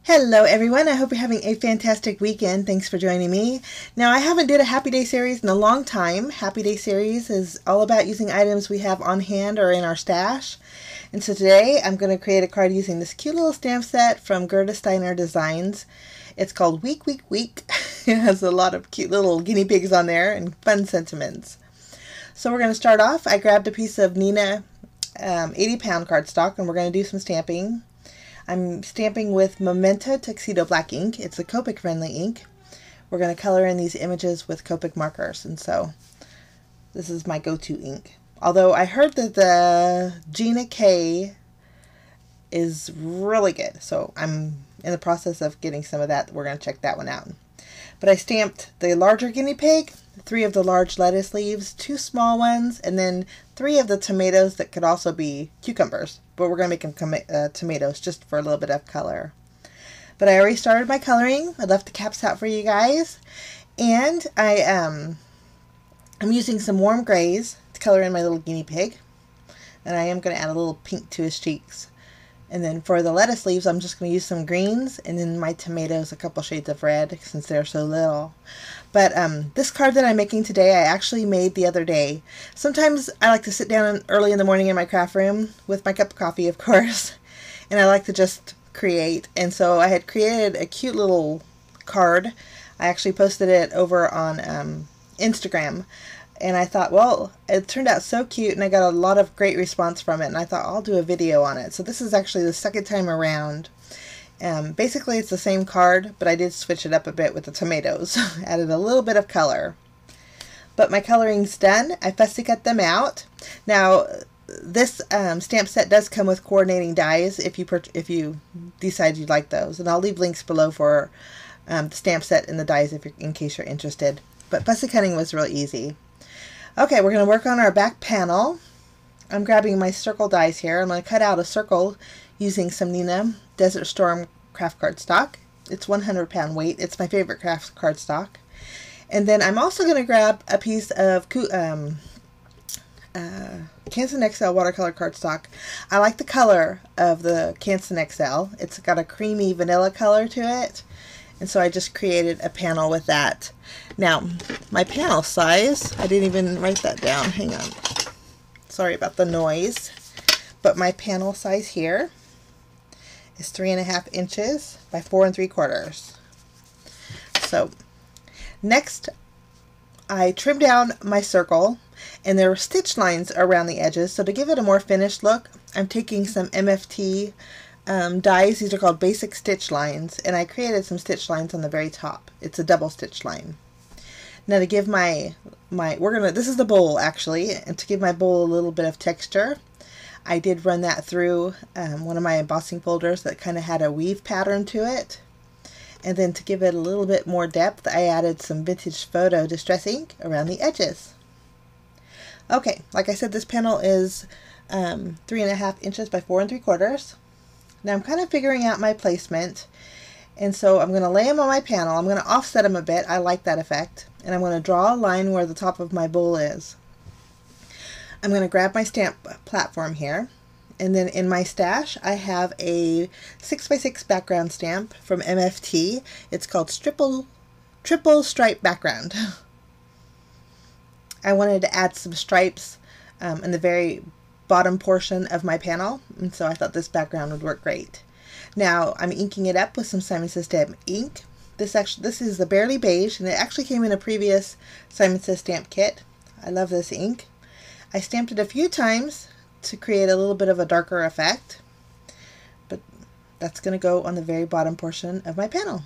Hello everyone, I hope you're having a fantastic weekend. Thanks for joining me. Now I haven't did a Happy Day series in a long time. Happy Day series is all about using items we have on hand or in our stash. And so today I'm going to create a card using this cute little stamp set from Gerda Steiner Designs. It's called Wheek Wheek Wheek. It has a lot of cute little guinea pigs on there and fun sentiments. So we're going to start off. I grabbed a piece of Neenah 80-pound cardstock and we're going to do some stamping. I'm stamping with Memento Tuxedo Black ink. It's a Copic friendly ink. We're going to color in these images with Copic markers, and so this is my go-to ink. Although I heard that the Gina K is really good, so I'm in the process of getting some of that. We're going to check that one out. But I stamped the larger guinea pig, 3 of the large lettuce leaves, 2 small ones, and then 3 of the tomatoes that could also be cucumbers. But we're going to make them tomatoes just for a little bit of color. But I already started my coloring. I left the caps out for you guys. And I'm using some warm grays to color in my little guinea pig. And I am going to add a little pink to his cheeks. And then for the lettuce leaves, I'm just going to use some greens, and then my tomatoes, a couple shades of red, since they're so little. But this card that I'm making today, I actually made the other day. Sometimes I like to sit down early in the morning in my craft room with my cup of coffee, of course, and I like to just create. And so I had created a cute little card. I actually posted it over on Instagram. And I thought, well, it turned out so cute, and I got a lot of great response from it, and I thought I'll do a video on it. So this is actually the second time around. Basically, it's the same card, but I did switch it up a bit with the tomatoes. Added a little bit of color. But my coloring's done. I fussy cut them out. Now, this stamp set does come with coordinating dies if you decide you'd like those. And I'll leave links below for the stamp set and the dies in case you're interested. But fussy cutting was real easy. Okay, we're going to work on our back panel. I'm grabbing my circle dies here. I'm going to cut out a circle using some Neenah Desert Storm craft cardstock. It's 100-pound weight. It's my favorite craft cardstock. And then I'm also going to grab a piece of Canson XL watercolor cardstock. I like the color of the Canson XL. It's got a creamy vanilla color to it. And so I just created a panel with that. Now, my panel size, I didn't even write that down. Hang on. Sorry about the noise. But my panel size here is 3.5 inches by 4 3/4. So, next, I trimmed down my circle, and there were stitch lines around the edges. So to give it a more finished look, I'm taking some MFT dies. These are called basic stitch lines, and I created some stitch lines on the very top. It's a double stitch line. Now to give this is the bowl actually, and to give my bowl a little bit of texture, I did run that through one of my embossing folders that kind of had a weave pattern to it. And then to give it a little bit more depth, I added some vintage photo distress ink around the edges. Okay, like I said, this panel is 3.5 inches by 4 3/4. Now I'm kind of figuring out my placement, and so I'm going to lay them on my panel. I'm going to offset them a bit. I like that effect. And I'm going to draw a line where the top of my bowl is. I'm going to grab my stamp platform here, and then in my stash I have a 6x6 background stamp from MFT. It's called Triple Stripe Background. I wanted to add some stripes in the very bottom portion of my panel, and so I thought this background would work great. Now I'm inking it up with some Simon Says Stamp ink. This is the Barely Beige, and it actually came in a previous Simon Says Stamp kit. I love this ink. I stamped it a few times to create a little bit of a darker effect, but that's going to go on the very bottom portion of my panel.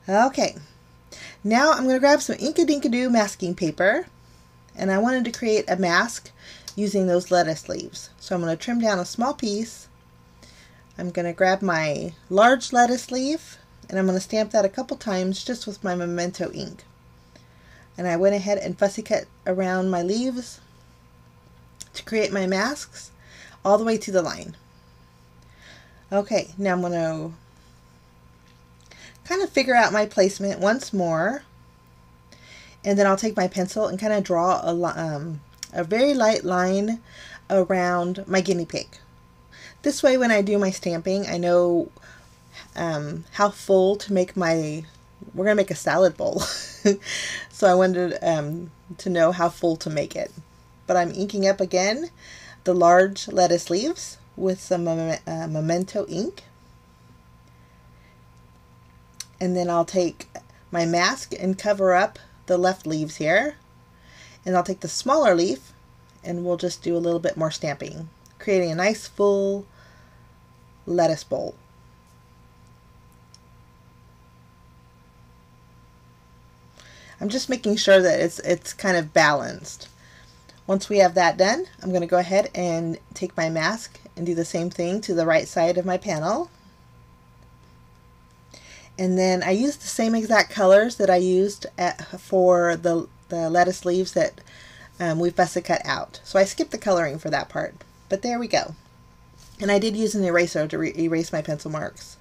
Okay, now I'm going to grab some Inkadinkado masking paper, and I wanted to create a mask using those lettuce leaves. So I'm going to trim down a small piece. I'm going to grab my large lettuce leaf, and I'm going to stamp that a couple times just with my Memento ink. And I went ahead and fussy cut around my leaves to create my masks all the way to the line. Okay, now I'm going to kind of figure out my placement once more, and then I'll take my pencil and kind of draw a very light line around my guinea pig. This way when I do my stamping, I know how full to make we're going to make a salad bowl. So I wanted to know how full to make it. But I'm inking up again the large lettuce leaves with some Memento ink. And then I'll take my mask and cover up the left leaves here. And I'll take the smaller leaf and we'll just do a little bit more stamping, creating a nice full lettuce bowl. I'm just making sure that it's kind of balanced. Once we have that done, I'm going to go ahead and take my mask and do the same thing to the right side of my panel. And then I used the same exact colors that I used for the lettuce leaves that we fussy cut out. So I skipped the coloring for that part. But there we go. And I did use an eraser to erase my pencil marks.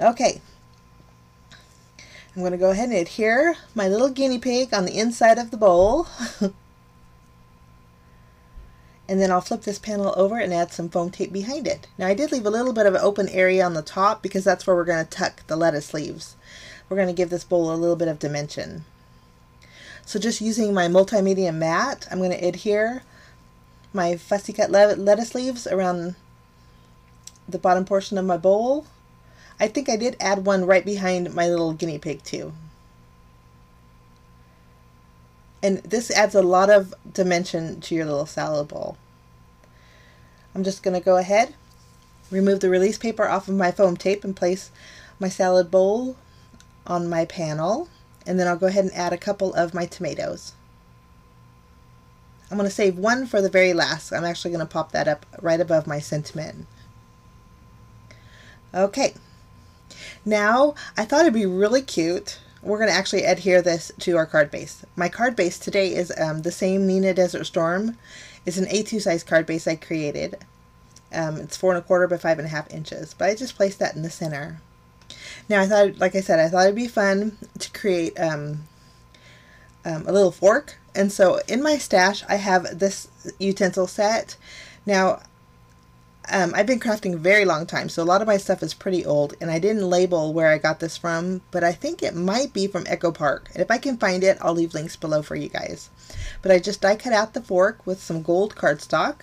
Okay. I'm going to go ahead and adhere my little guinea pig on the inside of the bowl. And then I'll flip this panel over and add some foam tape behind it. Now I did leave a little bit of an open area on the top because that's where we're going to tuck the lettuce leaves. We're going to give this bowl a little bit of dimension. So just using my multimedia mat, I'm going to adhere my fussy cut lettuce leaves around the bottom portion of my bowl. I think I did add one right behind my little guinea pig too. And this adds a lot of dimension to your little salad bowl. I'm just going to go ahead, remove the release paper off of my foam tape and place my salad bowl on my panel. And then I'll go ahead and add a couple of my tomatoes. I'm going to save one for the very last. I'm actually going to pop that up right above my sentiment. Okay. Now, I thought it'd be really cute. We're going to actually adhere this to our card base. My card base today is the same Neenah Desert Storm. It's an A2 size card base I created. It's 4 1/4 by 5 1/2 inches. But I just placed that in the center. Now, I thought, like I said, I thought it'd be fun to create a little fork. And so in my stash, I have this utensil set. Now, I've been crafting a very long time, so a lot of my stuff is pretty old, and I didn't label where I got this from, but I think it might be from Echo Park. And if I can find it, I'll leave links below for you guys. But I just die cut out the fork with some gold cardstock.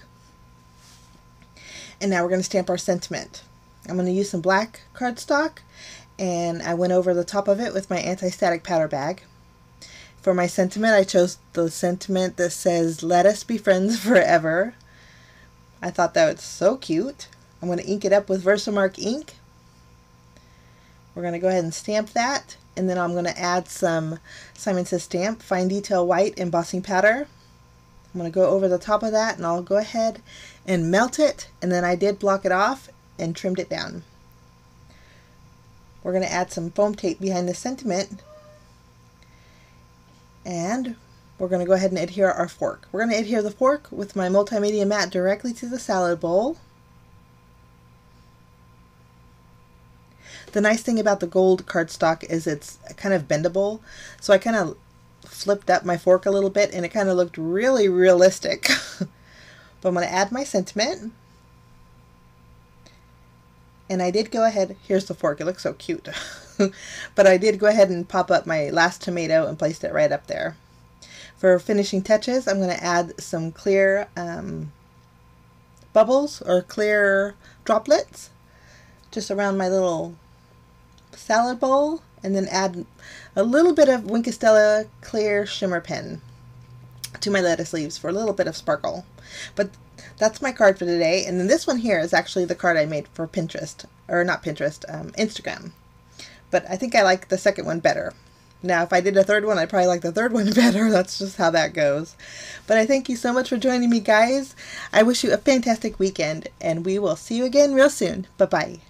And now we're going to stamp our sentiment. I'm going to use some black cardstock, and I went over the top of it with my anti-static powder bag. For my sentiment, I chose the sentiment that says, "Let us be friends forever." I thought that was so cute. I'm going to ink it up with Versamark ink. We're going to go ahead and stamp that, and then I'm going to add some Simon Says Stamp Fine Detail White embossing powder. I'm going to go over the top of that, and I'll go ahead and melt it, and then I did block it off and trimmed it down. We're going to add some foam tape behind the sentiment, and we're going to go ahead and adhere our fork. We're going to adhere the fork with my multimedia mat directly to the salad bowl. The nice thing about the gold cardstock is it's kind of bendable, so I kind of flipped up my fork a little bit and it kind of looked really realistic. But I'm going to add my sentiment. And I did go ahead, here's the fork, it looks so cute. But I did go ahead and pop up my last tomato and placed it right up there. For finishing touches, I'm going to add some clear bubbles or clear droplets just around my little salad bowl, and then add a little bit of Wink Stella clear shimmer pen to my lettuce leaves for a little bit of sparkle. But that's my card for today, and then this one here is actually the card I made for Pinterest, or not Pinterest, Instagram. But I think I like the second one better. Now, if I did a third one, I'd probably like the third one better. That's just how that goes. But I thank you so much for joining me, guys. I wish you a fantastic weekend, and we will see you again real soon. Bye-bye.